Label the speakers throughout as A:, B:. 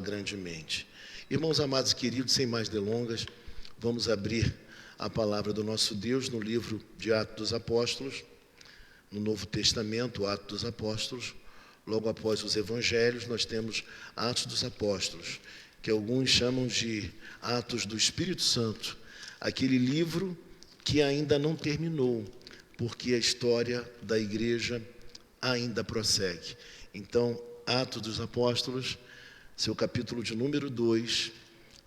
A: grandemente. Irmãos amados e queridos, sem mais delongas, vamos abrir a palavra do nosso Deus no livro de Atos dos Apóstolos, no Novo Testamento, Atos dos Apóstolos. Logo após os Evangelhos, nós temos Atos dos Apóstolos, que alguns chamam de Atos do Espírito Santo, aquele livro que ainda não terminou, porque a história da igreja ainda prossegue. Então, Atos dos Apóstolos, seu capítulo de número 2,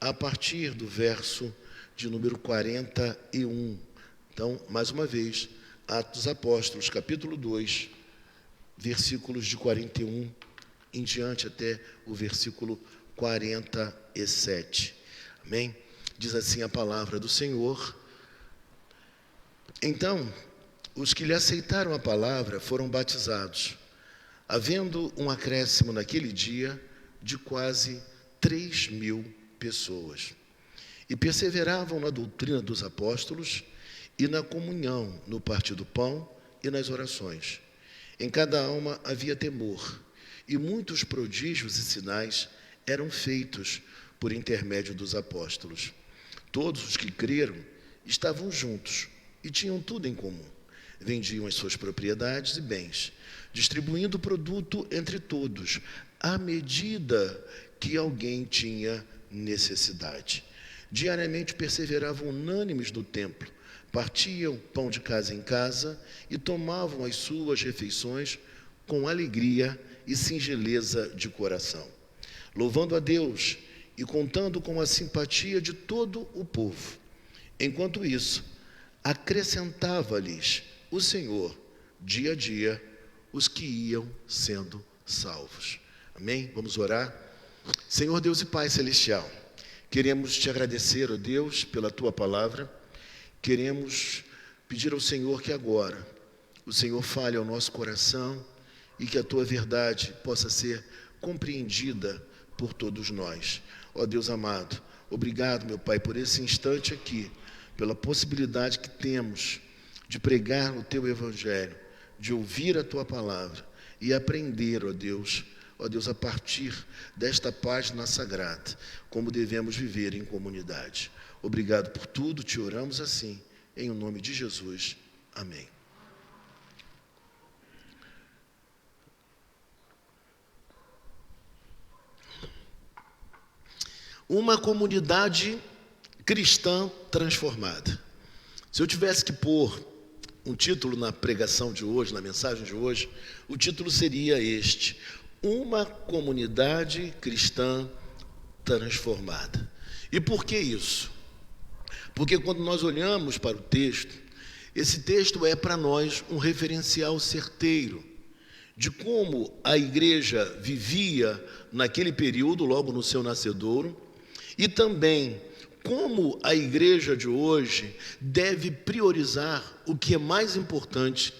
A: a partir do verso de número 41. Então, mais uma vez, Atos dos Apóstolos, capítulo 2, versículos de 41 em diante até o versículo 47. Amém? Diz assim a palavra do Senhor. Então, os que lhe aceitaram a palavra foram batizados, havendo um acréscimo naquele dia de quase 3.000 pessoas. E perseveravam na doutrina dos apóstolos e na comunhão, no partir do pão e nas orações. Em cada alma havia temor, e muitos prodígios e sinais eram feitos por intermédio dos apóstolos. Todos os que creram estavam juntos e tinham tudo em comum. Vendiam as suas propriedades e bens, distribuindo o produto entre todos, à medida que alguém tinha necessidade. Diariamente perseveravam unânimes no templo, partiam pão de casa em casa e tomavam as suas refeições com alegria e singeleza de coração, louvando a Deus e contando com a simpatia de todo o povo. Enquanto isso, acrescentava-lhes o Senhor, dia a dia, os que iam sendo salvos. Amém? Vamos orar? Senhor Deus e Pai Celestial, queremos te agradecer, ó Deus, pela tua palavra. Queremos pedir ao Senhor que agora o Senhor fale ao nosso coração e que a tua verdade possa ser compreendida por todos nós. Ó Deus amado, obrigado, meu Pai, por esse instante aqui, pela possibilidade que temos de pregar o teu evangelho, de ouvir a tua palavra e aprender, ó Deus, a partir desta página sagrada, como devemos viver em comunidade. Obrigado por tudo, te oramos assim, em o nome de Jesus. Amém. Uma comunidade cristã transformada. Se eu tivesse que pôr um título na pregação de hoje, na mensagem de hoje, o título seria este: uma comunidade cristã transformada. E por que isso? Porque quando nós olhamos para o texto, esse texto é para nós um referencial certeiro de como a igreja vivia naquele período, logo no seu nascedouro, e também como a igreja de hoje deve priorizar o que é mais importante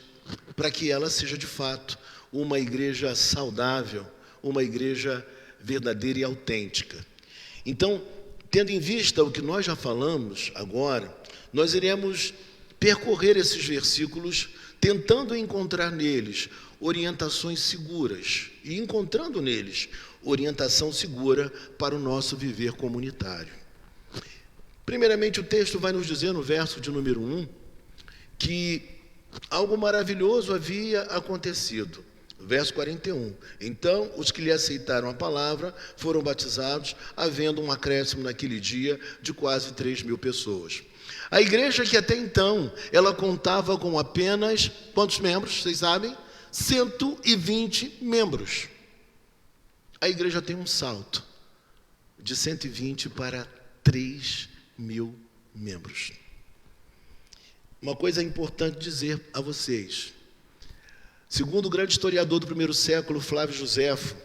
A: para que ela seja de fato uma igreja saudável, uma igreja verdadeira e autêntica. Então, tendo em vista o que nós já falamos agora, nós iremos percorrer esses versículos, tentando encontrar neles orientações seguras e encontrando neles orientação segura para o nosso viver comunitário. Primeiramente, o texto vai nos dizer no verso de número 1 que algo maravilhoso havia acontecido. Verso 41. Então, os que lhe aceitaram a palavra foram batizados, havendo um acréscimo naquele dia de quase 3.000 pessoas. A igreja que até então, ela contava com apenas, quantos membros, vocês sabem? 120 membros. A igreja tem um salto de 120 para 3.000 membros. Uma coisa importante dizer a vocês: segundo o grande historiador do primeiro século, Flávio Joséfo,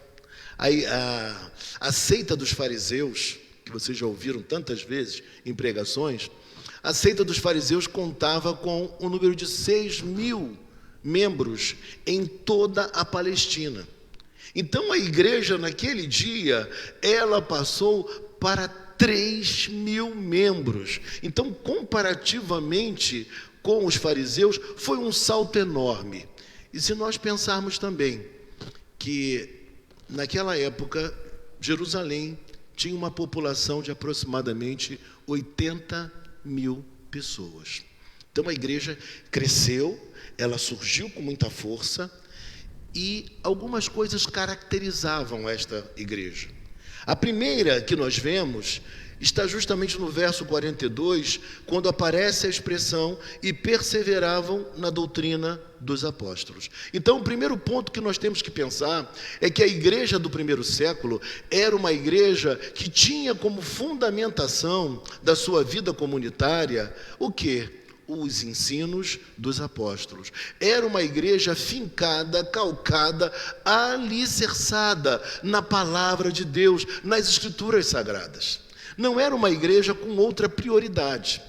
A: a seita dos fariseus, que vocês já ouviram tantas vezes em pregações, a seita dos fariseus contava com um número de 6.000 membros em toda a Palestina. Então a igreja naquele dia, ela passou para 3.000 membros. Então, comparativamente com os fariseus, foi um salto enorme. E se nós pensarmos também que naquela época Jerusalém tinha uma população de aproximadamente 80 mil pessoas. Então a igreja cresceu, ela surgiu com muita força e algumas coisas caracterizavam esta igreja. A primeira que nós vemos está justamente no verso 42, quando aparece a expressão "e perseveravam na doutrina dos apóstolos". Então, o primeiro ponto que nós temos que pensar é que a igreja do primeiro século era uma igreja que tinha como fundamentação da sua vida comunitária o quê? Os ensinos dos apóstolos. Era uma igreja fincada, calcada, alicerçada na palavra de Deus, nas escrituras sagradas. Não era uma igreja com outra prioridade.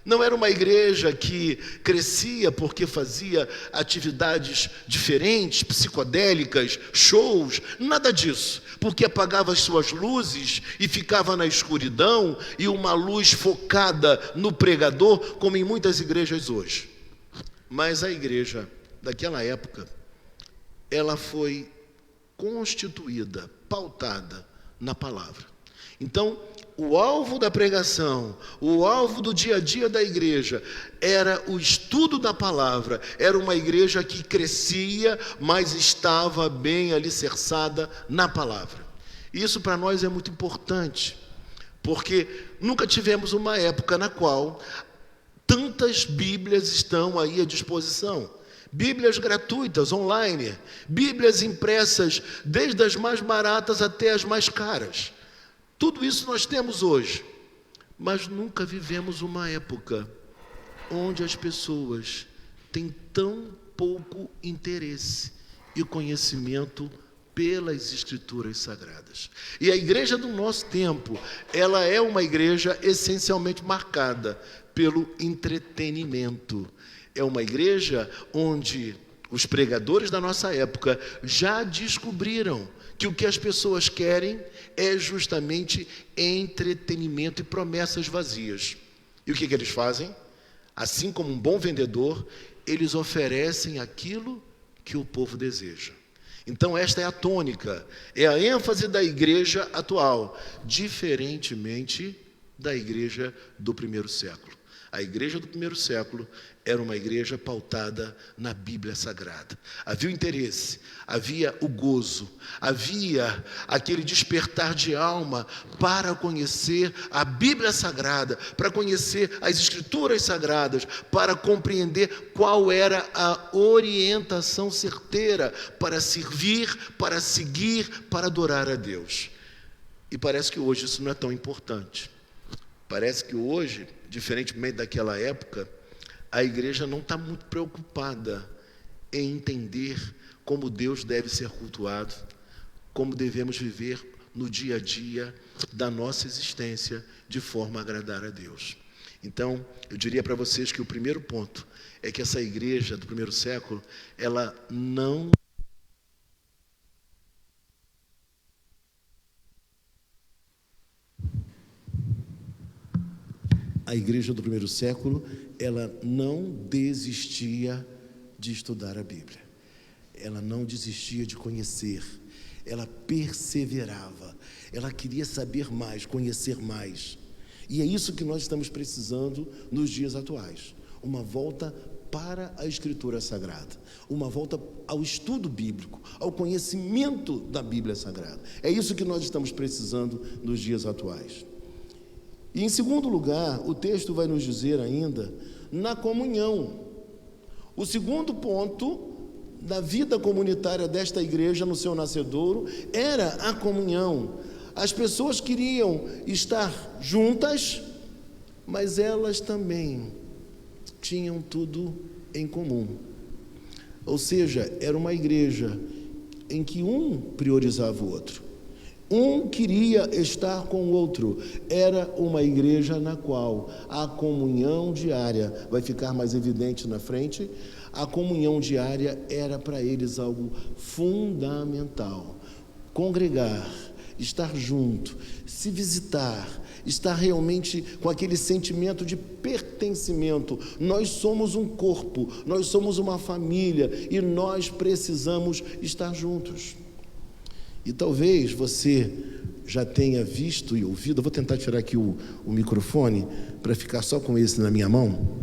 A: Não era uma igreja que crescia porque fazia atividades diferentes, psicodélicas, shows, nada disso. Porque apagava as suas luzes e ficava na escuridão e uma luz focada no pregador, como em muitas igrejas hoje. Mas a igreja daquela época, ela foi constituída, pautada na palavra. Então, o alvo da pregação, o alvo do dia a dia da igreja era o estudo da palavra. Era uma igreja que crescia, mas estava bem alicerçada na palavra. Isso para nós é muito importante, porque nunca tivemos uma época na qual tantas Bíblias estão aí à disposição. Bíblias gratuitas, online, Bíblias impressas, desde as mais baratas até as mais caras. Tudo isso nós temos hoje, mas nunca vivemos uma época onde as pessoas têm tão pouco interesse e conhecimento pelas escrituras sagradas. E a igreja do nosso tempo, ela é uma igreja essencialmente marcada pelo entretenimento. É uma igreja onde os pregadores da nossa época já descobriram que o que as pessoas querem é justamente entretenimento e promessas vazias. E o que eles fazem? Assim como um bom vendedor, eles oferecem aquilo que o povo deseja. Então esta é a tônica, é a ênfase da igreja atual, diferentemente da igreja do primeiro século. A igreja do primeiro século era uma igreja pautada na Bíblia Sagrada. Havia o interesse, havia o gozo, havia aquele despertar de alma para conhecer a Bíblia Sagrada, para conhecer as Escrituras Sagradas, para compreender qual era a orientação certeira para servir, para seguir, para adorar a Deus. E parece que hoje isso não é tão importante. Parece que hoje, diferentemente daquela época, a igreja não está muito preocupada em entender como Deus deve ser cultuado, como devemos viver no dia a dia da nossa existência de forma a agradar a Deus. Então, eu diria para vocês que o primeiro ponto é que essa igreja do primeiro século, ela não A igreja do primeiro século, ela não desistia de estudar a Bíblia. Ela não desistia de conhecer. Ela perseverava. Ela queria saber mais, conhecer mais. E é isso que nós estamos precisando nos dias atuais. Uma volta para a Escritura Sagrada. Uma volta ao estudo bíblico, ao conhecimento da Bíblia Sagrada. É isso que nós estamos precisando nos dias atuais. E em segundo lugar, o texto vai nos dizer ainda, na comunhão. O segundo ponto da vida comunitária desta igreja no seu nascedouro era a comunhão. As pessoas queriam estar juntas, mas elas também tinham tudo em comum. Ou seja, era uma igreja em que um priorizava o outro. Um queria estar com o outro. Era uma igreja na qual a comunhão diária, vai ficar mais evidente na frente, a comunhão diária era para eles algo fundamental. Congregar, estar junto, se visitar, estar realmente com aquele sentimento de pertencimento. Nós somos um corpo, nós somos uma família e nós precisamos estar juntos. E talvez você já tenha visto e ouvido, eu vou tentar tirar aqui o microfone para ficar só com esse na minha mão.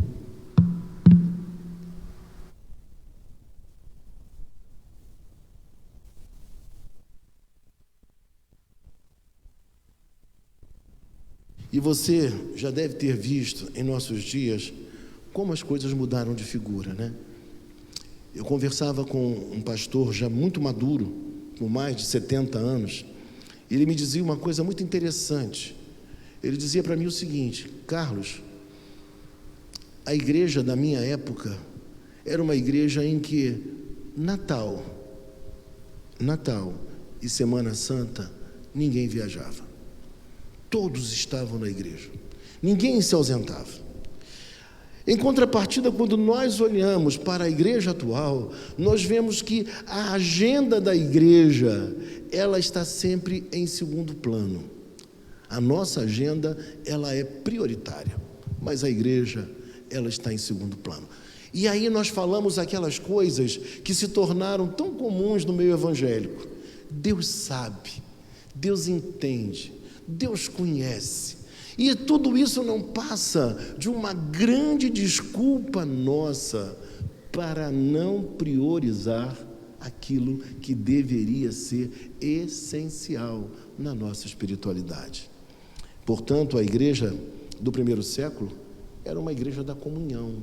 A: E você já deve ter visto em nossos dias como as coisas mudaram de figura, né? Eu conversava com um pastor já muito maduro, com mais de 70 anos, e ele me dizia uma coisa muito interessante. Ele dizia para mim o seguinte: Carlos, a igreja da minha época era uma igreja em que Natal e Semana Santa ninguém viajava. Todos estavam na igreja, ninguém se ausentava. Em contrapartida, quando nós olhamos para a igreja atual, nós vemos que a agenda da igreja, ela está sempre em segundo plano. A nossa agenda, ela é prioritária, mas a igreja, ela está em segundo plano. E aí nós falamos aquelas coisas que se tornaram tão comuns no meio evangélico. Deus sabe, Deus entende, Deus conhece. E tudo isso não passa de uma grande desculpa nossa para não priorizar aquilo que deveria ser essencial na nossa espiritualidade. Portanto, a igreja do primeiro século era uma igreja da comunhão,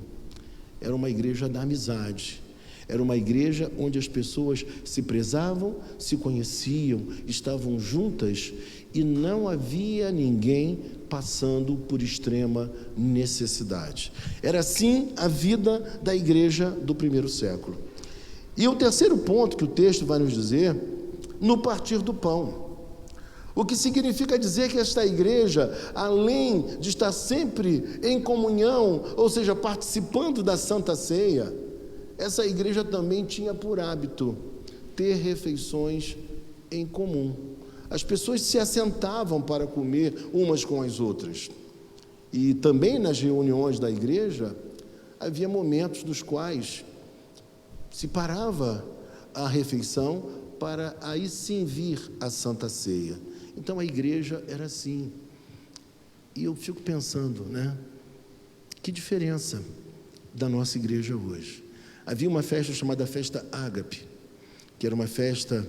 A: era uma igreja da amizade, era uma igreja onde as pessoas se prezavam, se conheciam, estavam juntas e não havia ninguém passando por extrema necessidade. Era assim a vida da igreja do primeiro século. E o terceiro ponto que o texto vai nos dizer, no partir do pão. O que significa dizer que esta igreja, além de estar sempre em comunhão, ou seja, participando da Santa Ceia, essa igreja também tinha por hábito ter refeições em comum. As pessoas se assentavam para comer umas com as outras. E também nas reuniões da igreja, havia momentos nos quais se parava a refeição para aí sim vir a Santa Ceia. Então a igreja era assim. E eu fico pensando, né? Que diferença da nossa igreja hoje. Havia uma festa chamada Festa Ágape, que era uma festa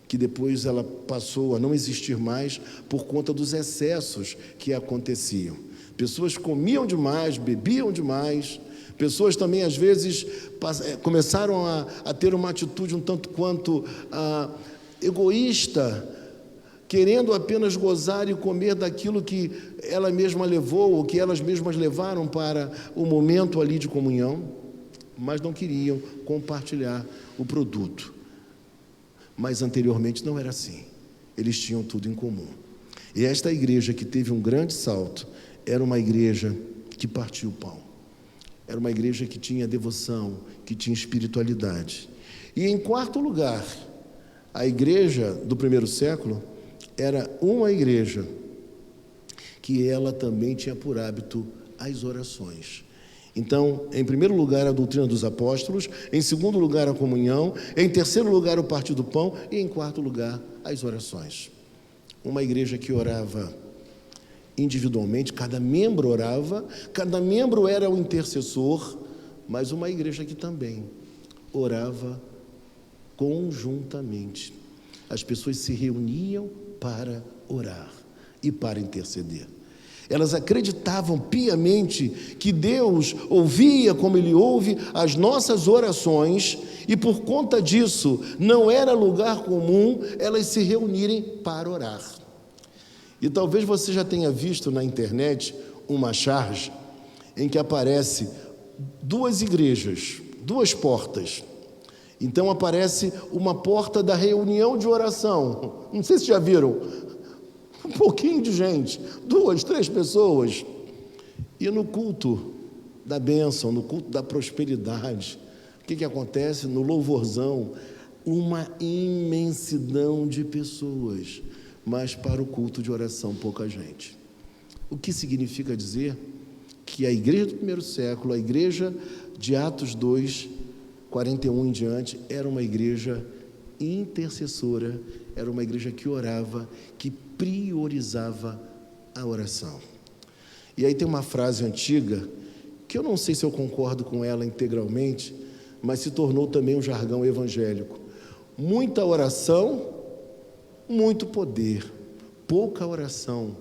A: que depois ela passou a não existir mais por conta dos excessos que aconteciam. Pessoas comiam demais, bebiam demais, pessoas também às vezes começaram a ter uma atitude um tanto quanto egoísta, querendo apenas gozar e comer daquilo que ela mesma levou, ou que elas mesmas levaram para o momento ali de comunhão, mas não queriam compartilhar o produto. Mas anteriormente não era assim, eles tinham tudo em comum. E esta igreja que teve um grande salto, era uma igreja que partia o pão, era uma igreja que tinha devoção, que tinha espiritualidade. E em quarto lugar, a igreja do primeiro século era uma igreja que ela também tinha por hábito as orações. Então, em primeiro lugar, a doutrina dos apóstolos, em segundo lugar, a comunhão, em terceiro lugar, o partir do pão e em quarto lugar, as orações. Uma igreja que orava individualmente, cada membro orava, cada membro era o intercessor, mas uma igreja que também orava conjuntamente. As pessoas se reuniam para orar e para interceder. Elas acreditavam piamente que Deus ouvia como Ele ouve as nossas orações e por conta disso não era lugar comum elas se reunirem para orar. E talvez você já tenha visto na internet uma charge em que aparece duas igrejas, duas portas. Então aparece uma porta da reunião de oração. Não sei se já viram. Um pouquinho de gente, 2, 3 pessoas. E no culto da bênção, no culto da prosperidade, o que acontece? No louvorzão, uma imensidão de pessoas, mas para o culto de oração, pouca gente. O que significa dizer que a igreja do primeiro século, a igreja de Atos 2, 41 em diante, era uma igreja intercessora
B: era uma igreja que orava, que priorizava a oração. E aí tem uma frase antiga, que eu não sei se eu concordo com ela integralmente, mas se tornou também um jargão evangélico. Muita oração, muito poder. Pouca oração,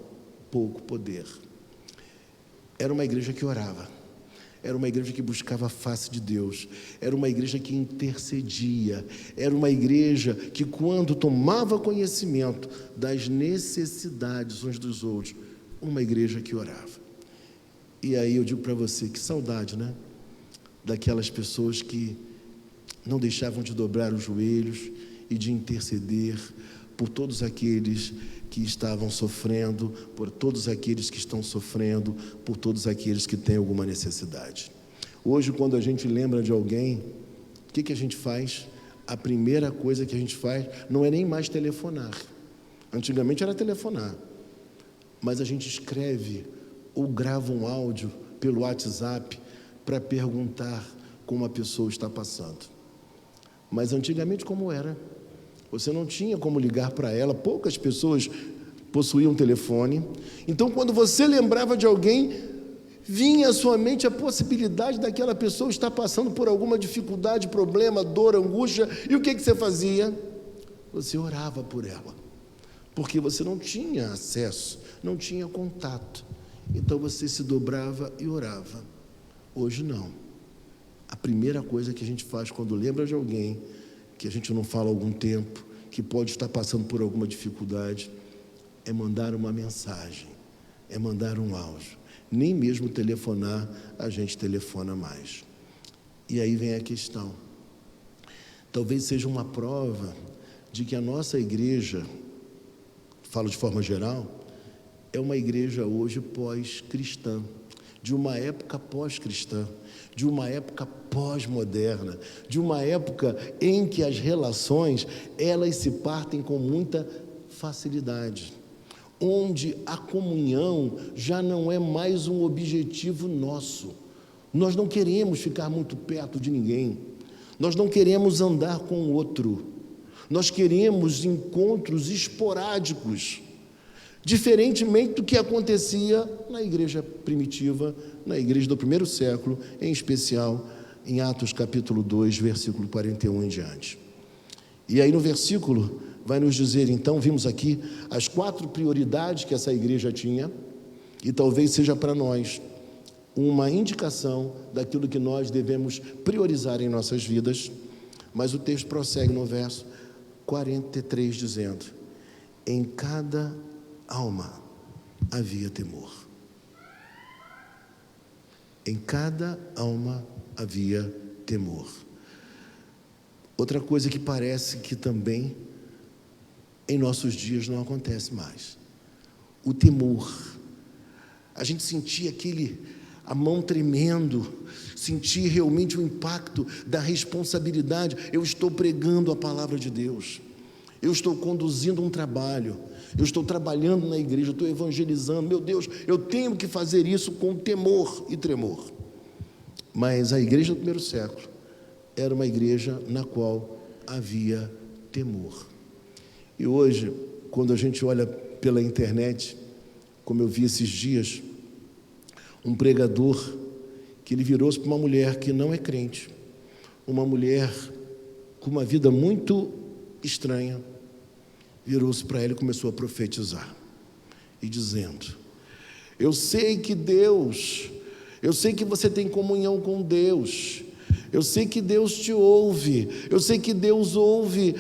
B: pouco poder. Era uma igreja que orava. Era uma igreja que buscava a face de Deus. Era uma igreja que intercedia. Era uma igreja que, quando tomava conhecimento das necessidades uns dos outros, uma igreja que orava. E aí eu digo para você, que saudade, né? Daquelas pessoas que não deixavam de dobrar os joelhos e de interceder por todos aqueles que estavam sofrendo, por todos aqueles que estão sofrendo, por todos aqueles que têm alguma necessidade. Hoje, quando a gente lembra de alguém, o que a gente faz? A primeira coisa que a gente faz não é nem mais telefonar. Antigamente era telefonar, mas a gente escreve ou grava um áudio pelo WhatsApp para perguntar como a pessoa está passando. Mas antigamente como era? Você não tinha como ligar para ela, poucas pessoas possuíam telefone. Então, quando você lembrava de alguém, vinha à sua mente a possibilidade daquela pessoa estar passando por alguma dificuldade, problema, dor, angústia. E o que você fazia? Você orava por ela, porque você não tinha acesso, não tinha contato. Então, você se dobrava e orava. Hoje, não. A primeira coisa que a gente faz quando lembra de alguém que a gente não fala há algum tempo, que pode estar passando por alguma dificuldade, é mandar uma mensagem, é mandar um áudio. Nem mesmo telefonar, a gente telefona mais. E aí vem a questão. Talvez seja uma prova de que a nossa igreja, falo de forma geral, é uma igreja hoje pós-cristã, de uma época pós-cristã, de uma época pós-moderna, de uma época em que as relações, elas se partem com muita facilidade, onde a comunhão já não é mais um objetivo nosso. Nós não queremos ficar muito perto de ninguém, nós não queremos andar com o outro, nós queremos encontros esporádicos, diferentemente do que acontecia na igreja primitiva, na igreja do primeiro século, em especial em Atos capítulo 2, versículo 41 em diante. E aí no versículo vai nos dizer, então, vimos aqui as 4 prioridades que essa igreja tinha, e talvez seja para nós uma indicação daquilo que nós devemos priorizar em nossas vidas, mas o texto prossegue no verso 43, dizendo: em cada alma havia temor. Em cada alma havia temor. Outra coisa que parece que também em nossos dias não acontece mais: o temor. A gente sentia a mão tremendo, sentia realmente o impacto da responsabilidade. Eu estou pregando a palavra de Deus, eu estou conduzindo um trabalho, eu estou trabalhando na igreja, eu estou evangelizando, meu Deus, eu tenho que fazer isso com temor e tremor. Mas a igreja do primeiro século era uma igreja na qual havia temor. E hoje, quando a gente olha pela internet, como eu vi esses dias, um pregador que ele virou-se para uma mulher que não é crente, uma mulher com uma vida muito estranha, virou-se para ela e começou a profetizar, e dizendo: eu sei que você tem comunhão com Deus, eu sei que Deus te ouve, eu sei que Deus ouve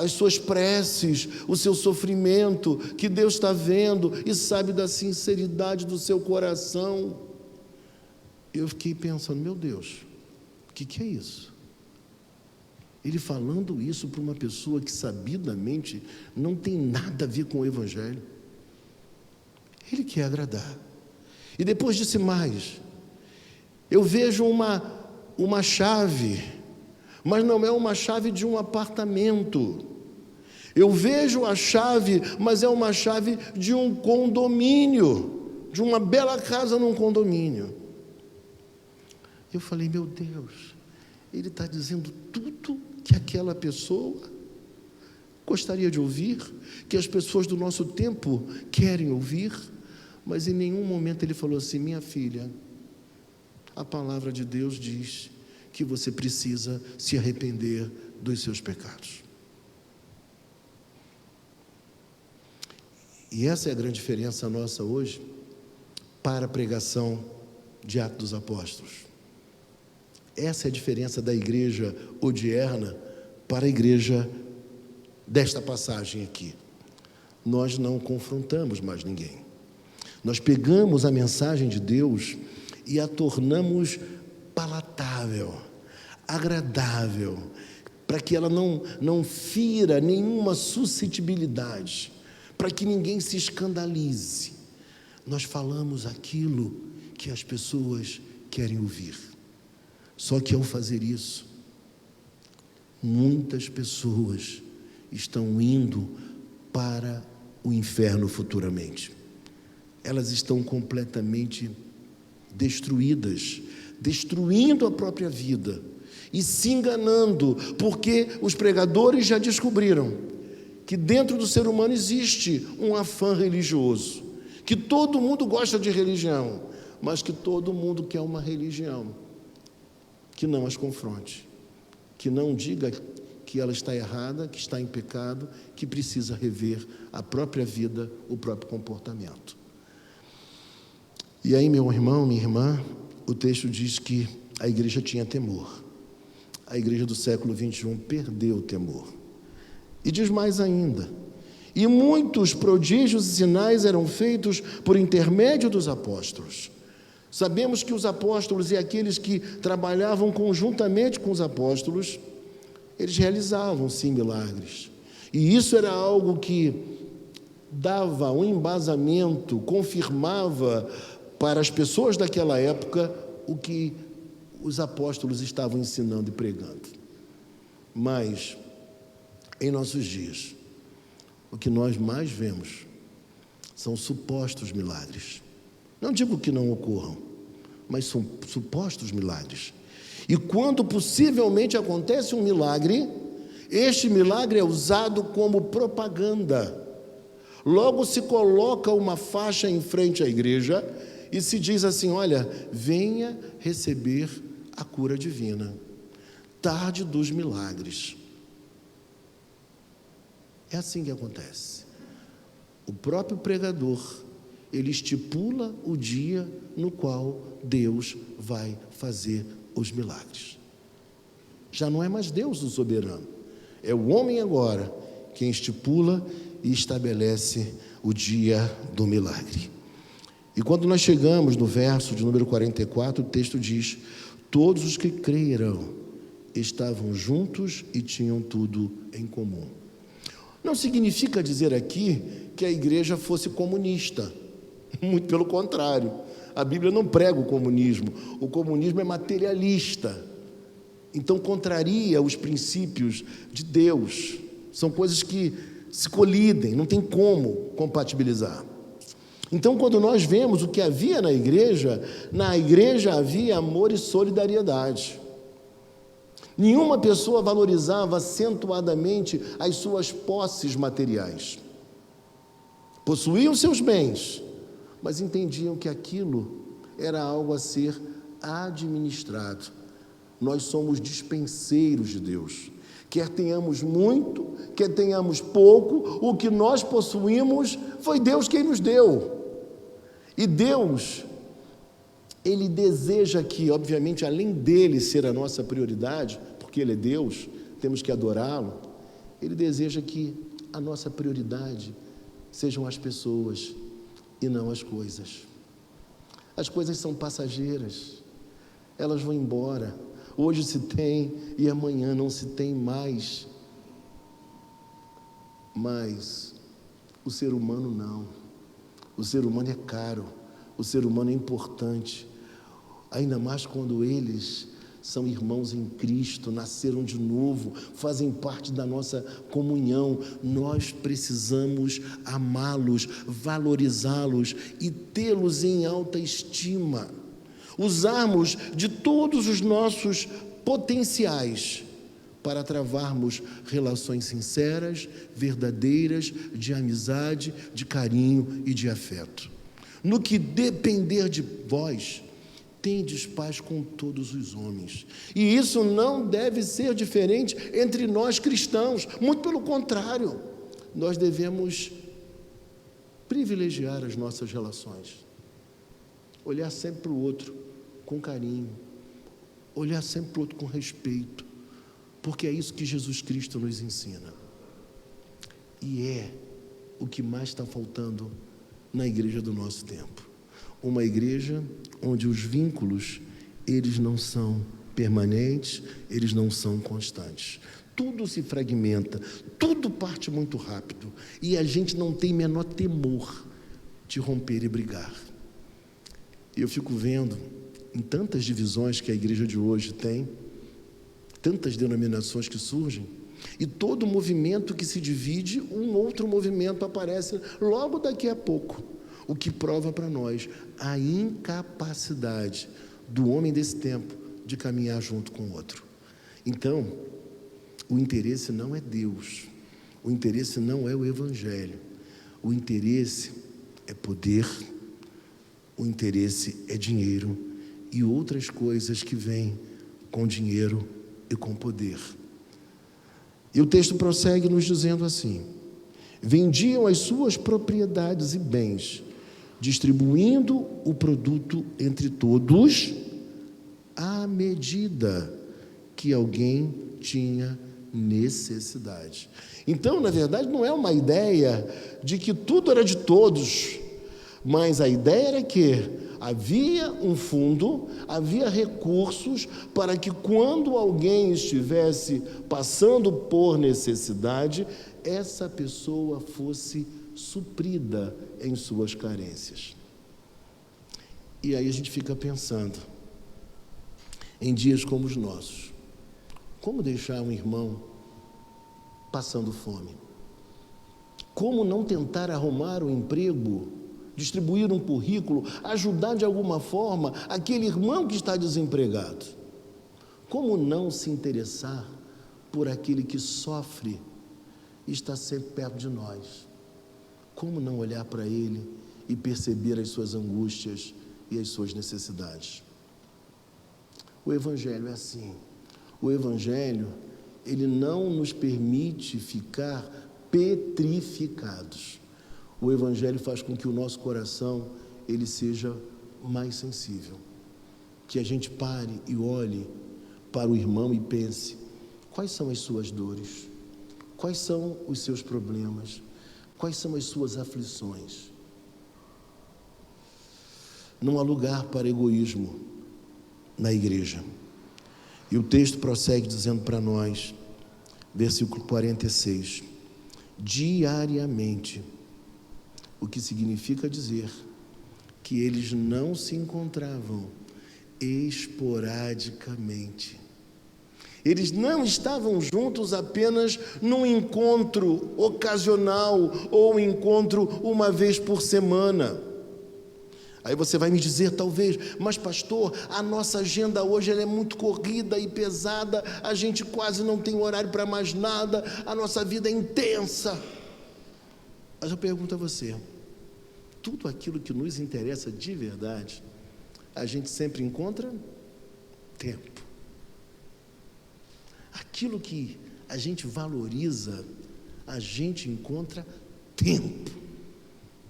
B: as suas preces, o seu sofrimento, que Deus está vendo e sabe da sinceridade do seu coração. Eu fiquei pensando, meu Deus, o que é isso? Ele falando isso para uma pessoa que sabidamente não tem nada a ver com o Evangelho. Ele quer agradar. E depois disse mais: eu vejo uma chave, mas não é uma chave de um apartamento. Eu vejo a chave, mas é uma chave de um condomínio, de uma bela casa num condomínio. Eu falei, meu Deus, ele está dizendo tudo que aquela pessoa gostaria de ouvir, que as pessoas do nosso tempo querem ouvir, mas em nenhum momento ele falou assim: minha filha, a palavra de Deus diz que você precisa se arrepender dos seus pecados. E essa é a grande diferença nossa hoje para a pregação de Atos dos Apóstolos. Essa é a diferença da igreja odierna para a igreja desta passagem aqui. Nós não confrontamos mais ninguém. Nós pegamos a mensagem de Deus e a tornamos palatável, agradável, para que ela não fira nenhuma suscetibilidade, para que ninguém se escandalize. Nós falamos aquilo que as pessoas querem ouvir. Só que ao fazer isso, muitas pessoas estão indo para o inferno futuramente. Elas estão completamente destruídas, destruindo a própria vida e se enganando, porque os pregadores já descobriram que dentro do ser humano existe um afã religioso, que todo mundo gosta de religião, mas que todo mundo quer uma religião que não as confronte, que não diga que ela está errada, que está em pecado, que precisa rever a própria vida, o próprio comportamento. E aí, meu irmão, minha irmã, o texto diz que a igreja tinha temor. A igreja do século 21 perdeu o temor. E diz mais ainda: e muitos prodígios e sinais eram feitos por intermédio dos apóstolos. Sabemos que os apóstolos e aqueles que trabalhavam conjuntamente com os apóstolos, eles realizavam sim milagres. E isso era algo que dava um embasamento, confirmava para as pessoas daquela época o que os apóstolos estavam ensinando e pregando. Mas, em nossos dias, o que nós mais vemos são supostos milagres. Não digo que não ocorram, mas são supostos milagres. E quando possivelmente acontece um milagre, este milagre é usado como propaganda. Logo se coloca uma faixa em frente à igreja e se diz assim: olha, venha receber a cura divina. Tarde dos milagres. É assim que acontece. O próprio pregador, ele estipula o dia no qual Deus vai fazer os milagres. Já não é mais Deus o soberano, é o homem agora quem estipula e estabelece o dia do milagre. E quando nós chegamos no verso de número 44, o texto diz: todos os que creram estavam juntos e tinham tudo em comum. Não significa dizer aqui que a igreja fosse comunista, muito pelo contrário. A Bíblia não prega o comunismo é materialista, então contraria os princípios de Deus, são coisas que se colidem, não tem como compatibilizar. Então, quando nós vemos o que havia na igreja havia amor e solidariedade. Nenhuma pessoa valorizava acentuadamente as suas posses materiais. Possuíam seus bens, mas entendiam que aquilo era algo a ser administrado. Nós somos dispenseiros de Deus. Quer tenhamos muito, quer tenhamos pouco, o que nós possuímos foi Deus quem nos deu. E Deus, Ele deseja que, obviamente, além dele ser a nossa prioridade, porque Ele é Deus, temos que adorá-lo, Ele deseja que a nossa prioridade sejam as pessoas e não as coisas. As coisas são passageiras, elas vão embora. Hoje se tem e amanhã não se tem mais. Mas o ser humano não. O ser humano é caro, o ser humano é importante, ainda mais quando eles são irmãos em Cristo, nasceram de novo, fazem parte da nossa comunhão. Nós precisamos amá-los, valorizá-los e tê-los em alta estima, usarmos de todos os nossos potenciais para travarmos relações sinceras, verdadeiras, de amizade, de carinho e de afeto. No que depender de vós, tendes paz com todos os homens. E isso não deve ser diferente entre nós cristãos, muito pelo contrário, nós devemos privilegiar as nossas relações, olhar sempre para o outro com carinho, olhar sempre para o outro com respeito, porque é isso que Jesus Cristo nos ensina. E é o que mais está faltando na igreja do nosso tempo. Uma igreja onde os vínculos, eles não são permanentes, eles não são constantes. Tudo se fragmenta, tudo parte muito rápido, e a gente não tem menor temor de romper e brigar. Eu fico vendo, em tantas divisões que a igreja de hoje tem, tantas denominações que surgem, e todo movimento que se divide, um outro movimento aparece logo daqui a pouco, o que prova para nós a incapacidade do homem desse tempo de caminhar junto com o outro. Então, o interesse não é Deus, o interesse não é o Evangelho, o interesse é poder, o interesse é dinheiro e outras coisas que vêm com dinheiro e com poder. E o texto prossegue nos dizendo assim: vendiam as suas propriedades e bens, distribuindo o produto entre todos à medida que alguém tinha necessidade. Então, na verdade, não é uma ideia de que tudo era de todos, mas a ideia era que havia um fundo, havia recursos para que quando alguém estivesse passando por necessidade, essa pessoa fosse suprida em suas carências. E aí a gente fica pensando, em dias como os nossos, como deixar um irmão passando fome? Como não tentar arrumar um emprego, distribuir um currículo, ajudar de alguma forma aquele irmão que está desempregado? Como não se interessar por aquele que sofre e está sempre perto de nós? Como não olhar para ele e perceber as suas angústias e as suas necessidades? O Evangelho é assim. O Evangelho, ele não nos permite ficar petrificados. O Evangelho faz com que o nosso coração, ele seja mais sensível. Que a gente pare e olhe para o irmão e pense: quais são as suas dores? Quais são os seus problemas? Quais são as suas aflições? Não há lugar para egoísmo na igreja. E o texto prossegue dizendo para nós, versículo 46, diariamente, o que significa dizer que eles não se encontravam esporadicamente. Eles não estavam juntos apenas num encontro ocasional ou um encontro uma vez por semana. Aí você vai me dizer, talvez, mas pastor, a nossa agenda hoje ela é muito corrida e pesada, a gente quase não tem horário para mais nada, a nossa vida é intensa. Mas eu pergunto a você, tudo aquilo que nos interessa de verdade, a gente sempre encontra tempo. Aquilo que a gente valoriza, a gente encontra tempo.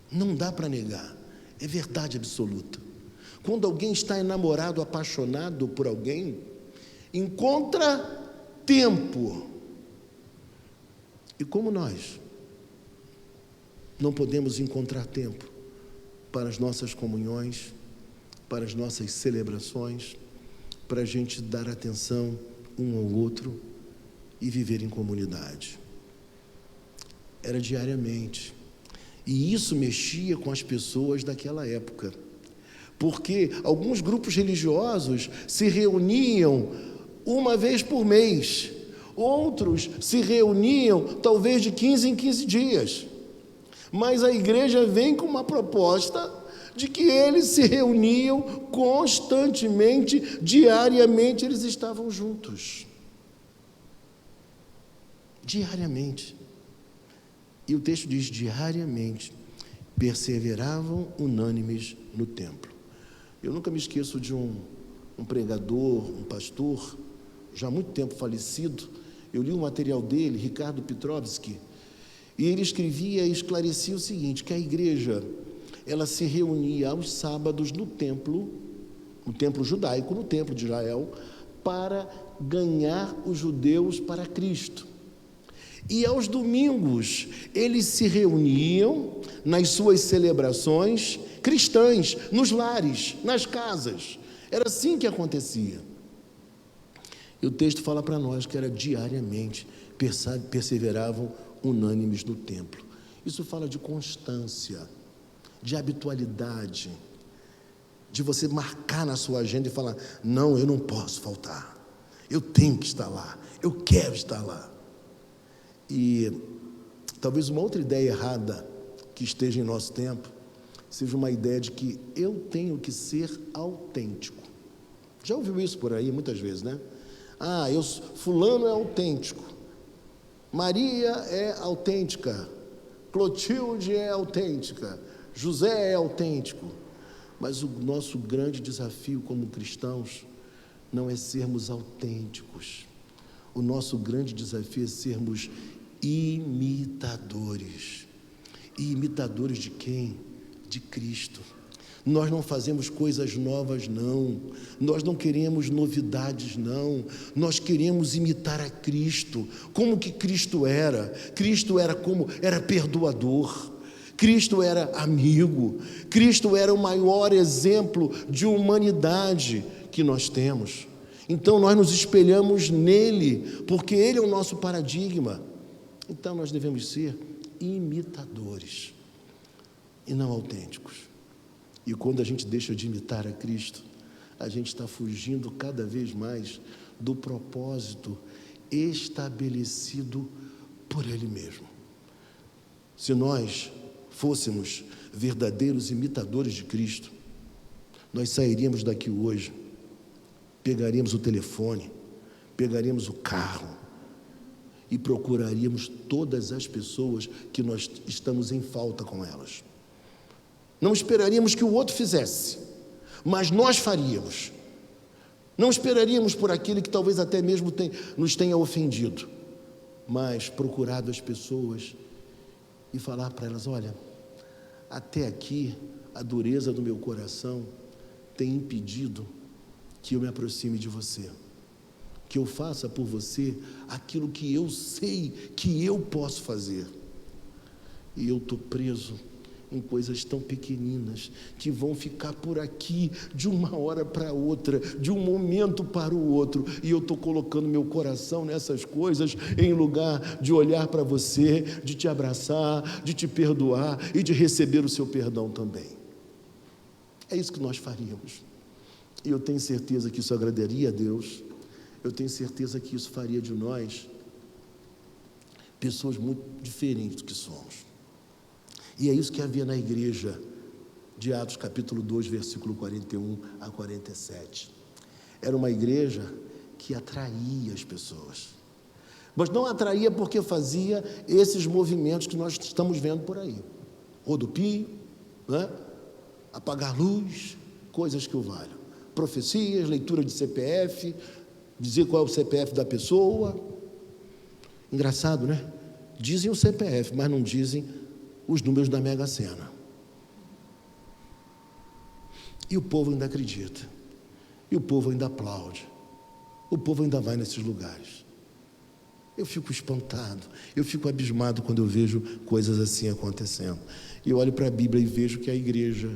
B: Não dá para negar. É verdade absoluta. Quando alguém está enamorado, apaixonado por alguém, encontra tempo. E como nós não podemos encontrar tempo para as nossas comunhões, para as nossas celebrações, para a gente dar atenção um ao outro e viver em comunidade? Era diariamente. E isso mexia com as pessoas daquela época, porque alguns grupos religiosos se reuniam uma vez por mês, outros se reuniam talvez de 15 em 15 dias, mas a igreja vem com uma proposta de que eles se reuniam constantemente, diariamente eles estavam juntos. diariamente. E o texto diz: diariamente perseveravam unânimes no templo. Eu nunca me esqueço de um pregador, um pastor, já há muito tempo falecido. Eu li o material dele, Ricardo Petrovski, e ele escrevia e esclarecia o seguinte, que a igreja, ela se reunia aos sábados no templo judaico, no templo de Israel, para ganhar os judeus para Cristo. E aos domingos, eles se reuniam nas suas celebrações cristãs, nos lares, nas casas. Era assim que acontecia. E o texto fala para nós que era diariamente, perseveravam unânimes no templo. Isso fala de constância, de habitualidade, de você marcar na sua agenda e falar: não, eu não posso faltar, eu tenho que estar lá, eu quero estar lá. E talvez uma outra ideia errada que esteja em nosso tempo seja uma ideia de que eu tenho que ser autêntico. Já ouviu isso por aí muitas vezes, né? Fulano é autêntico, Maria é autêntica, Clotilde é autêntica, José é autêntico. Mas o nosso grande desafio como cristãos não é sermos autênticos. O nosso grande desafio é sermos imitadores. E imitadores de quem? De Cristo. Nós não fazemos coisas novas, não. Nós não queremos novidades, não. Nós queremos imitar a Cristo. Como que Cristo era? Cristo era perdoador. Cristo era amigo. Cristo era o maior exemplo de humanidade que nós temos. Então nós nos espelhamos nele, porque ele é o nosso paradigma. Então nós devemos ser imitadores e não autênticos. E quando a gente deixa de imitar a Cristo, a gente está fugindo cada vez mais do propósito estabelecido por Ele mesmo. Se nós fôssemos verdadeiros imitadores de Cristo, nós sairíamos daqui hoje, pegaríamos o telefone, pegaríamos o carro e procuraríamos todas as pessoas que nós estamos em falta com elas. Não esperaríamos que o outro fizesse, mas nós faríamos. Não esperaríamos por aquele que talvez até mesmo nos tenha ofendido, mas procurado as pessoas e falar para elas: olha, até aqui a dureza do meu coração tem impedido que eu me aproxime de você, que eu faça por você aquilo que eu sei que eu posso fazer. E eu estou preso em coisas tão pequeninas, que vão ficar por aqui de uma hora para outra, de um momento para o outro, e eu estou colocando meu coração nessas coisas, em lugar de olhar para você, de te abraçar, de te perdoar e de receber o seu perdão também. É isso que nós faríamos, e eu tenho certeza que isso agradaria a Deus. Eu tenho certeza que isso faria de nós pessoas muito diferentes do que somos. E é isso que havia na igreja de Atos capítulo 2, versículo 41 a 47. Era uma igreja que atraía as pessoas, mas não atraía porque fazia esses movimentos que nós estamos vendo por aí. Rodopio, né? Apagar luz, coisas que o valham. Profecias, leitura de CPF, dizer qual é o CPF da pessoa. Engraçado, né? Dizem o CPF, mas não dizem os números da Mega Sena. E o povo ainda acredita. E o povo ainda aplaude. O povo ainda vai nesses lugares. Eu fico espantado, eu fico abismado quando eu vejo coisas assim acontecendo. E eu olho para a Bíblia e vejo que a igreja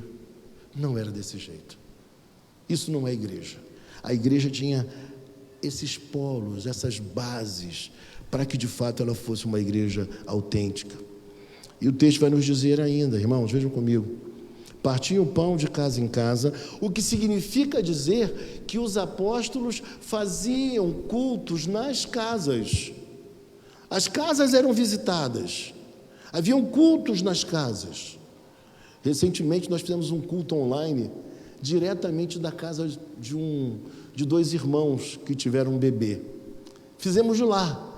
B: não era desse jeito. Isso não é igreja. A igreja tinha esses polos, essas bases, para que de fato ela fosse uma igreja autêntica. E o texto vai nos dizer ainda, irmãos, vejam comigo: partiam o pão de casa em casa, o que significa dizer que os apóstolos faziam cultos nas casas. As casas eram visitadas, haviam cultos nas casas. Recentemente nós fizemos um culto online, diretamente da casa de dois irmãos que tiveram um bebê. Fizemos de lá.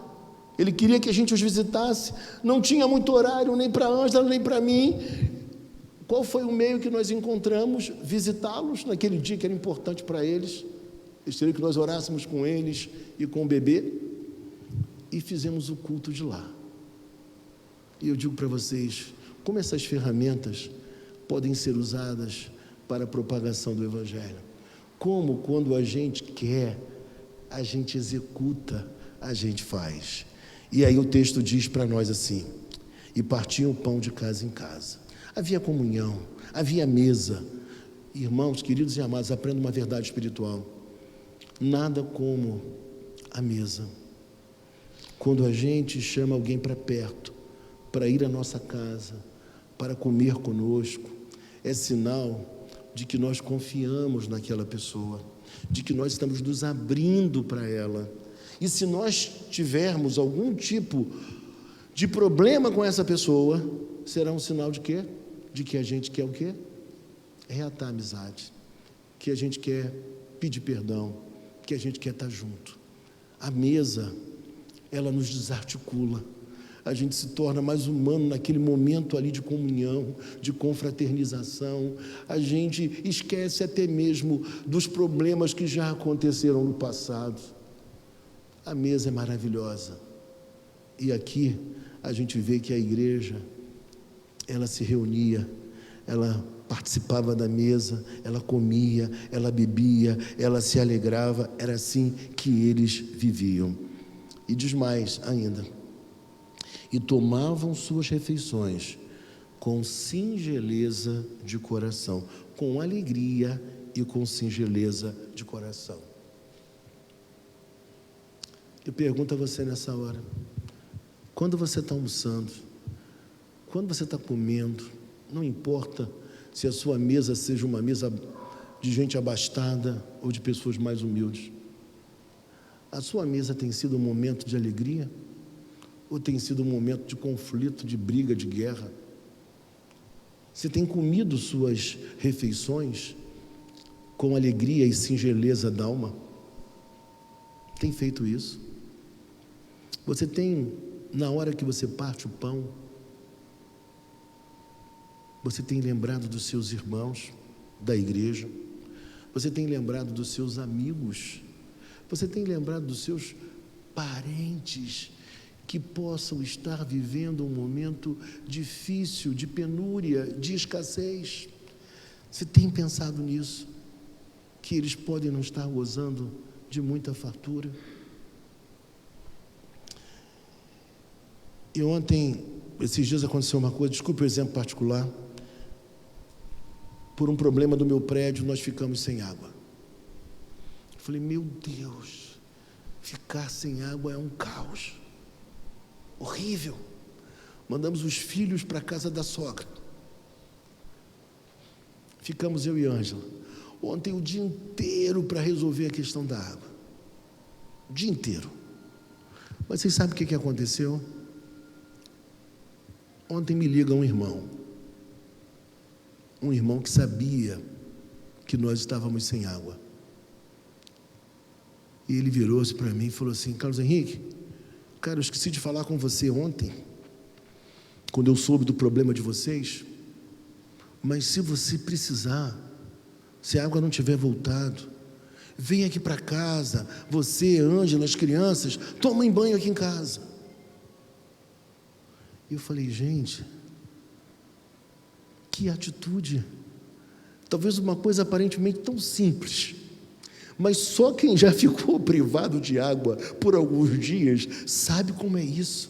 B: Ele queria que a gente os visitasse. Não tinha muito horário, nem para Ângela, nem para mim. Qual foi o meio que nós encontramos? Visitá-los naquele dia que era importante para eles. Eles queriam que nós orássemos com eles e com o bebê. E fizemos o culto de lá. E eu digo para vocês, como essas ferramentas podem ser usadas para a propagação do Evangelho. Como quando a gente quer, a gente executa, a gente faz. E aí o texto diz para nós assim: e partiam o pão de casa em casa. Havia comunhão, havia mesa. Irmãos, queridos e amados, aprenda uma verdade espiritual. Nada como a mesa. Quando a gente chama alguém para perto, para ir à nossa casa, para comer conosco, é sinal de que nós confiamos naquela pessoa, de que nós estamos nos abrindo para ela. E se nós tivermos algum tipo de problema com essa pessoa, será um sinal de quê? De que a gente quer o quê? Reatar a amizade, que a gente quer pedir perdão, que a gente quer estar junto. A mesa, ela nos desarticula. A gente se torna mais humano naquele momento ali de comunhão, de confraternização. A gente esquece até mesmo dos problemas que já aconteceram no passado. A mesa é maravilhosa. E aqui a gente vê que a igreja, ela se reunia, ela participava da mesa, ela comia, ela bebia, ela se alegrava. Era assim que eles viviam. E diz mais ainda: e tomavam suas refeições com singeleza de coração, com alegria e com singeleza de coração. Eu pergunto a você nessa hora, quando você está almoçando, quando você está comendo, não importa se a sua mesa seja uma mesa de gente abastada ou de pessoas mais humildes, a sua mesa tem sido um momento de alegria? Ou tem sido um momento de conflito, de briga, de guerra? Você tem comido suas refeições com alegria e singeleza da alma? Tem feito isso? Você tem, na hora que você parte o pão, você tem lembrado dos seus irmãos da igreja? Você tem lembrado dos seus amigos? Você tem lembrado dos seus parentes que possam estar vivendo um momento difícil, de penúria, de escassez? Você tem pensado nisso? Que eles podem não estar gozando de muita fartura? E ontem, esses dias aconteceu uma coisa, desculpe o exemplo particular, por um problema do meu prédio, nós ficamos sem água. Eu falei, meu Deus, ficar sem água é um caos. Horrível. Mandamos os filhos para a casa da sogra. Ficamos eu e Ângela. Ontem o dia inteiro para resolver a questão da água. O dia inteiro. Mas vocês sabem o que aconteceu? Ontem me liga um irmão que sabia que nós estávamos sem água. E ele virou-se para mim e falou assim: Carlos Henrique, cara, eu esqueci de falar com você ontem, quando eu soube do problema de vocês, mas se você precisar, se a água não tiver voltado, vem aqui para casa, você, Ângela, as crianças, tomem banho aqui em casa. E eu falei, gente, que atitude, talvez uma coisa aparentemente tão simples, mas só quem já ficou privado de água por alguns dias sabe como é isso.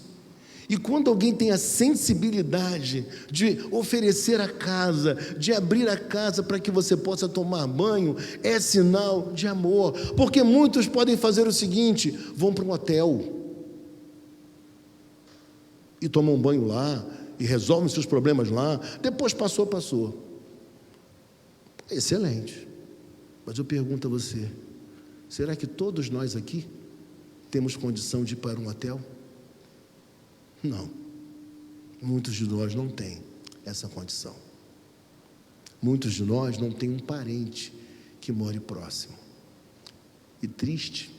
B: E quando alguém tem a sensibilidade de oferecer a casa, de abrir a casa para que você possa tomar banho, é sinal de amor. Porque muitos podem fazer o seguinte: vão para um hotel e tomam um banho lá e resolvem seus problemas lá, depois passou. Excelente. Mas eu pergunto a você, será que todos nós aqui temos condição de ir para um hotel? Não. Muitos de nós não têm essa condição. Muitos de nós não têm um parente que more próximo. E triste,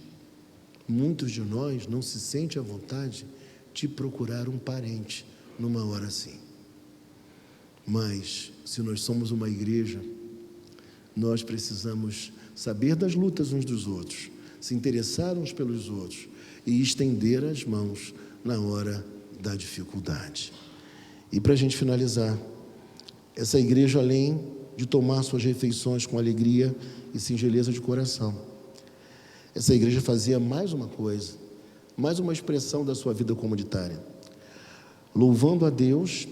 B: muitos de nós não se sentem à vontade de procurar um parente numa hora assim. Mas, se nós somos uma igreja, nós precisamos saber das lutas uns dos outros, se interessar uns pelos outros e estender as mãos na hora da dificuldade. E para a gente finalizar, essa igreja, além de tomar suas refeições com alegria e singeleza de coração, essa igreja fazia mais uma coisa, mais uma expressão da sua vida comunitária, louvando a Deus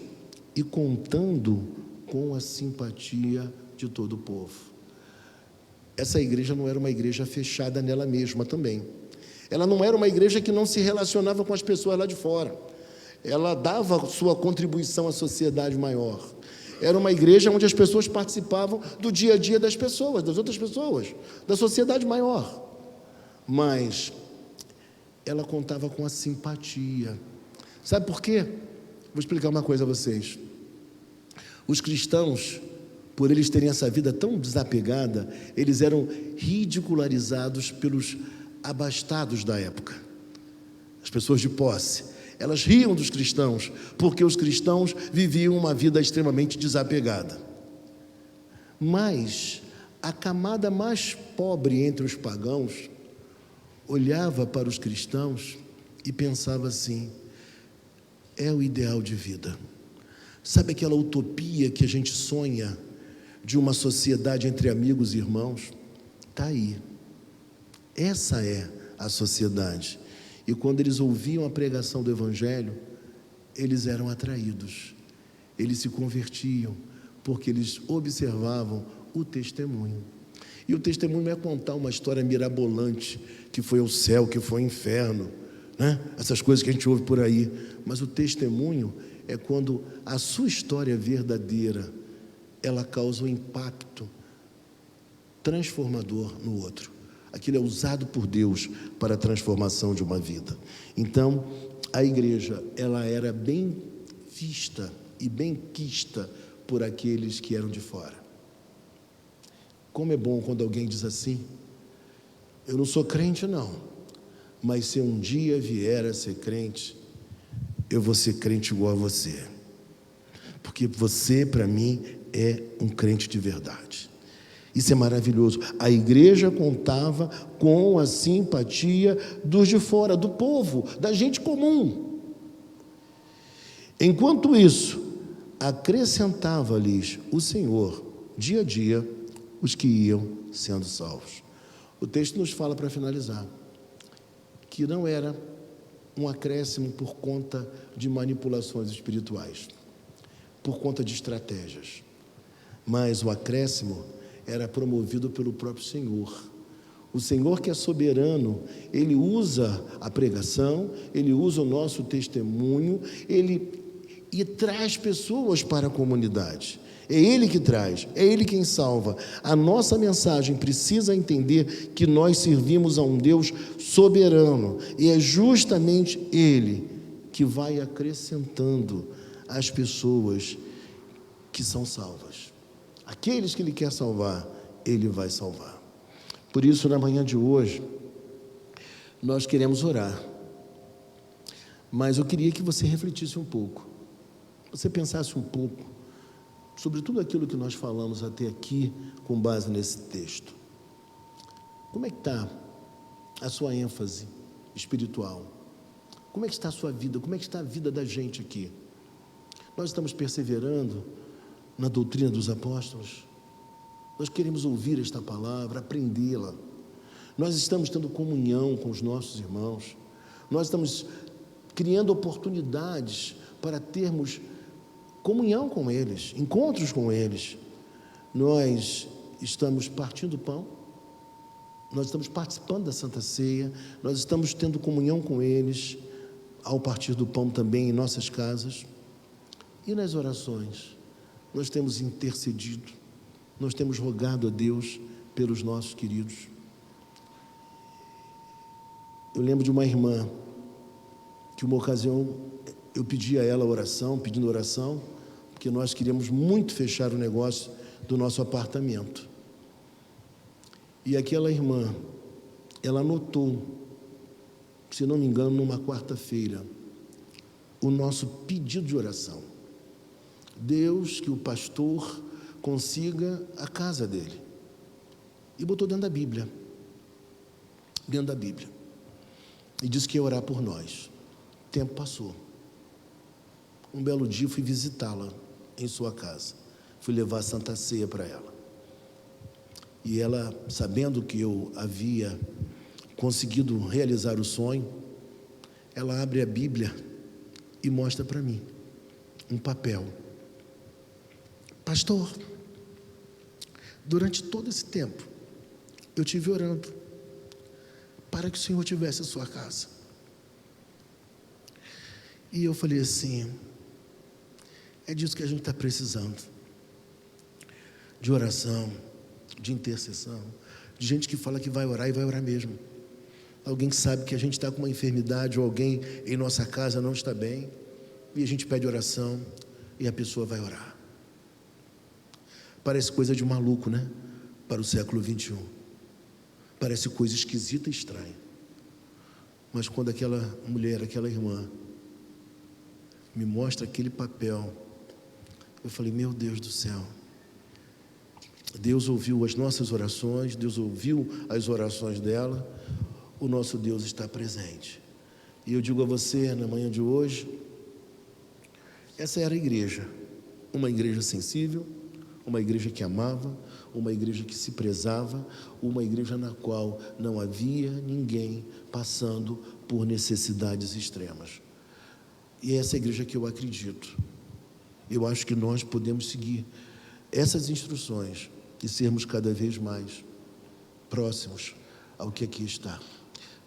B: e contando com a simpatia de todo o povo. Essa igreja não era uma igreja fechada nela mesma também. Ela não era uma igreja que não se relacionava com as pessoas lá de fora. Ela dava sua contribuição à sociedade maior. Era uma igreja onde as pessoas participavam do dia a dia das pessoas, das outras pessoas, da sociedade maior. Mas ela contava com a simpatia. Sabe por quê? Vou explicar uma coisa a vocês. Os cristãos, por eles terem essa vida tão desapegada, eles eram ridicularizados pelos abastados da época. As pessoas de posse, elas riam dos cristãos, porque os cristãos viviam uma vida extremamente desapegada. Mas a camada mais pobre entre os pagãos olhava para os cristãos e pensava assim: é o ideal de vida. Sabe aquela utopia que a gente sonha de uma sociedade entre amigos e irmãos? Está aí. Essa é a sociedade. E quando eles ouviam a pregação do Evangelho, eles eram atraídos, eles se convertiam, porque eles observavam o testemunho. E o testemunho não é contar uma história mirabolante, que foi ao céu, que foi ao inferno, né? Essas coisas que a gente ouve por aí. Mas o testemunho é quando a sua história verdadeira, ela causa um impacto transformador no outro. Aquilo é usado por Deus para a transformação de uma vida. Então, a igreja, ela era bem vista e bem quista por aqueles que eram de fora. Como é bom quando alguém diz assim: eu não sou crente não, mas se um dia vier a ser crente, eu vou ser crente igual a você, porque você para mim é um crente de verdade. Isso é maravilhoso. A igreja contava com a simpatia dos de fora, do povo, da gente comum. Enquanto isso, acrescentava-lhes o Senhor, dia a dia, os que iam sendo salvos. O texto nos fala, para finalizar, que não era um acréscimo por conta de manipulações espirituais, por conta de estratégias, mas o acréscimo era promovido pelo próprio Senhor. O Senhor, que é soberano, Ele usa a pregação, Ele usa o nosso testemunho, e traz pessoas para a comunidade. É Ele que traz, é Ele quem salva. A nossa mensagem precisa entender que nós servimos a um Deus soberano, e é justamente Ele que vai acrescentando as pessoas que são salvas. Aqueles que Ele quer salvar, Ele vai salvar. Por isso, na manhã de hoje, nós queremos orar. Mas eu queria que você refletisse um pouco, você pensasse um pouco sobre tudo aquilo que nós falamos até aqui, com base nesse texto. Como é que está a sua ênfase espiritual? Como é que está a sua vida? Como é que está a vida da gente aqui? Nós estamos perseverando na doutrina dos apóstolos? Nós queremos ouvir esta palavra, aprendê-la. Nós estamos tendo comunhão com os nossos irmãos. Nós estamos criando oportunidades para termos comunhão com eles, encontros com eles. Nós estamos partindo o pão, nós estamos participando da Santa Ceia, nós estamos tendo comunhão com eles, ao partir do pão também em nossas casas. E nas orações, nós temos intercedido, nós temos rogado a Deus pelos nossos queridos. Eu lembro de uma irmã, que uma ocasião eu pedi a ela oração, pedindo oração, porque nós queríamos muito fechar o negócio do nosso apartamento. E aquela irmã, ela anotou se não me engano, numa quarta-feira, o nosso pedido de oração. Deus, que o pastor consiga a casa dele. E botou dentro da Bíblia. Dentro da Bíblia. E disse que ia orar por nós. O tempo passou. Um belo dia fui visitá-la em sua casa. Fui levar a Santa Ceia para ela. E ela, sabendo que eu havia conseguido realizar o sonho, ela abre a Bíblia e mostra para mim um papel. Pastor, durante todo esse tempo, eu estive orando para que o Senhor tivesse a sua casa. E eu falei assim, é disso que a gente está precisando. De oração, de intercessão, de gente que fala que vai orar e vai orar mesmo. Alguém que sabe que a gente está com uma enfermidade ou alguém em nossa casa não está bem e a gente pede oração e a pessoa vai orar. Parece coisa de maluco, né? Para o século 21. Parece coisa esquisita e estranha. Mas quando aquela mulher, aquela irmã, me mostra aquele papel, eu falei, meu Deus do céu. Deus ouviu as nossas orações, Deus ouviu as orações dela, o nosso Deus está presente. E eu digo a você, na manhã de hoje, essa era a igreja, uma igreja sensível, uma igreja que amava, uma igreja que se prezava, uma igreja na qual não havia ninguém passando por necessidades extremas. E é essa igreja que eu acredito. Eu acho que nós podemos seguir essas instruções e sermos cada vez mais próximos ao que aqui está,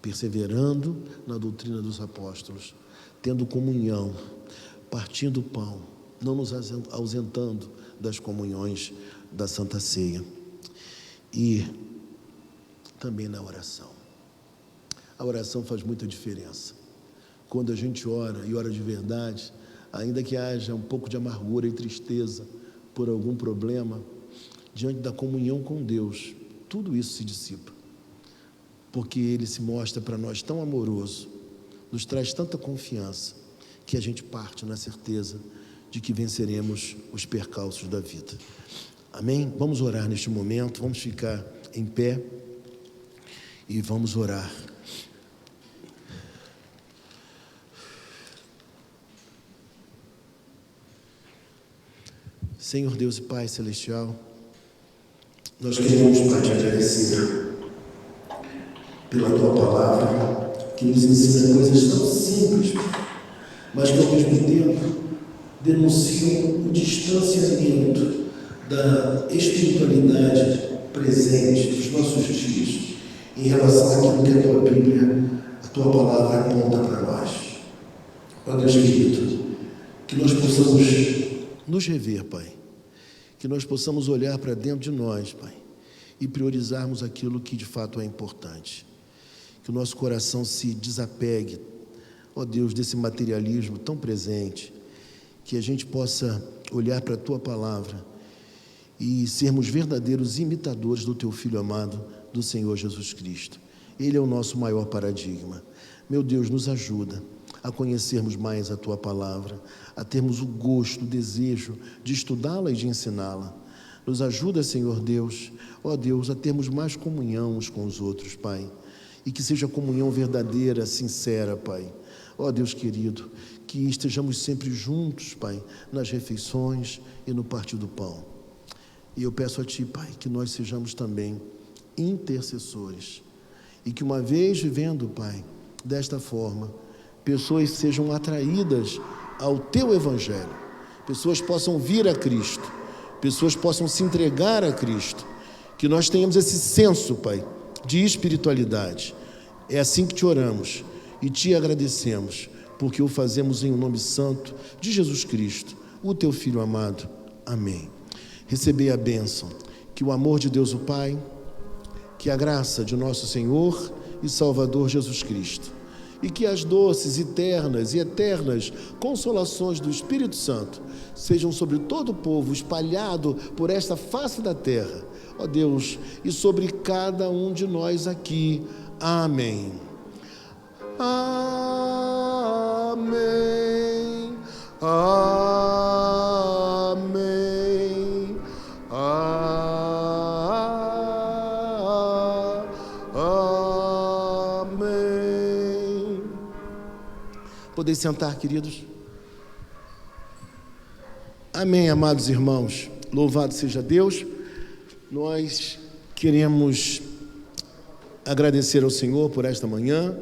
B: perseverando na doutrina dos apóstolos, tendo comunhão, partindo o pão, não nos ausentando das comunhões da Santa Ceia e também na oração. A oração faz muita diferença. Quando a gente ora e ora de verdade, ainda que haja um pouco de amargura e tristeza por algum problema, diante da comunhão com Deus, tudo isso se dissipa, porque Ele se mostra para nós tão amoroso, nos traz tanta confiança, que a gente parte na certeza de que venceremos os percalços da vida. Amém? Vamos orar neste momento, vamos ficar em pé e vamos orar. Senhor Deus e Pai Celestial, nós queremos, Pai, te agradecer pela Tua Palavra, que nos ensina coisas tão simples, mas que ao mesmo tempo denunciam o distanciamento da espiritualidade presente dos nossos dias em relação àquilo que a Tua Bíblia, a Tua Palavra aponta para nós. Ó Deus querido, que nós possamos nos rever, Pai, que nós possamos olhar para dentro de nós, Pai, e priorizarmos aquilo que de fato é importante, que o nosso coração se desapegue, ó Deus, desse materialismo tão presente, que a gente possa olhar para a Tua Palavra e sermos verdadeiros imitadores do Teu Filho amado, do Senhor Jesus Cristo. Ele é o nosso maior paradigma. Meu Deus, nos ajuda a conhecermos mais a Tua Palavra, a termos o gosto, o desejo de estudá-la e de ensiná-la. Nos ajuda, Senhor Deus, ó Deus, a termos mais comunhão uns com os outros, Pai, e que seja comunhão verdadeira, sincera, Pai. Ó Deus querido, que estejamos sempre juntos, Pai, nas refeições e no partir do pão. E eu peço a Ti, Pai, que nós sejamos também intercessores, e que uma vez vivendo, Pai, desta forma, pessoas sejam atraídas ao Teu Evangelho, pessoas possam vir a Cristo, pessoas possam se entregar a Cristo, que nós tenhamos esse senso, Pai, de espiritualidade. É assim que Te oramos e Te agradecemos, porque o fazemos em nome santo de Jesus Cristo, o Teu Filho amado. Amém. Recebei a bênção, que o amor de Deus o Pai, que a graça de nosso Senhor e Salvador Jesus Cristo, e que as doces, eternas e eternas consolações do Espírito Santo sejam sobre todo o povo espalhado por esta face da terra, ó Deus, e sobre cada um de nós aqui. Amém. Amém. Amém. Amém. Podem sentar, queridos. Amém, amados irmãos. Louvado seja Deus. Nós queremos agradecer ao Senhor por esta manhã.